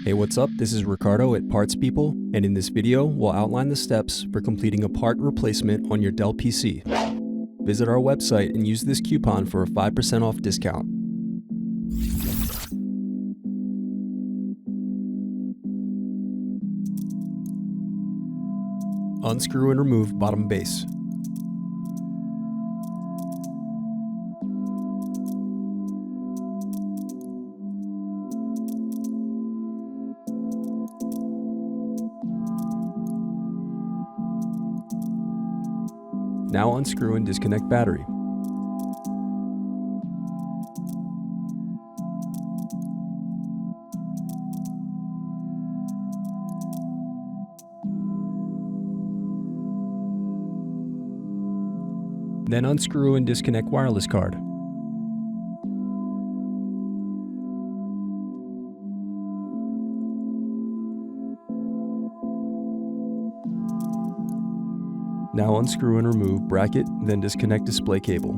Hey, what's up? This is Ricardo at Parts People, and in this video, we'll outline the steps for completing a part replacement on your Dell PC. Visit our website and use this coupon for a 5% off discount. Unscrew and remove bottom base. Now unscrew and disconnect battery. Then unscrew and disconnect wireless card. Now unscrew and remove bracket, then disconnect display cable.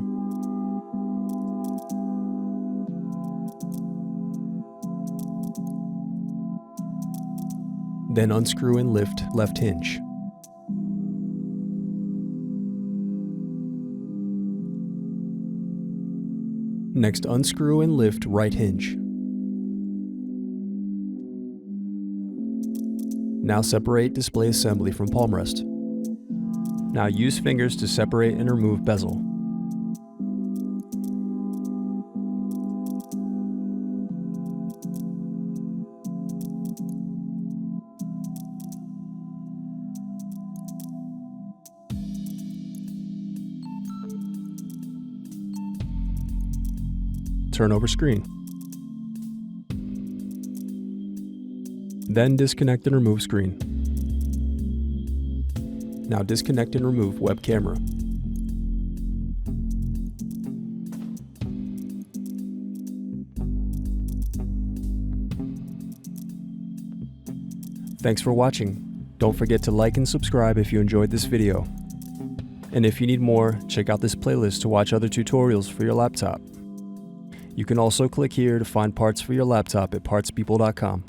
Then unscrew and lift left hinge. Next, unscrew and lift right hinge. Now separate display assembly from palmrest. Now use fingers to separate and remove bezel. Turn over screen. Then disconnect and remove screen. Now disconnect and remove web camera. Thanks for watching. Don't forget to like and subscribe if you enjoyed this video. And if you need more, check out this playlist to watch other tutorials for your laptop. You can also click here to find parts for your laptop at partspeople.com.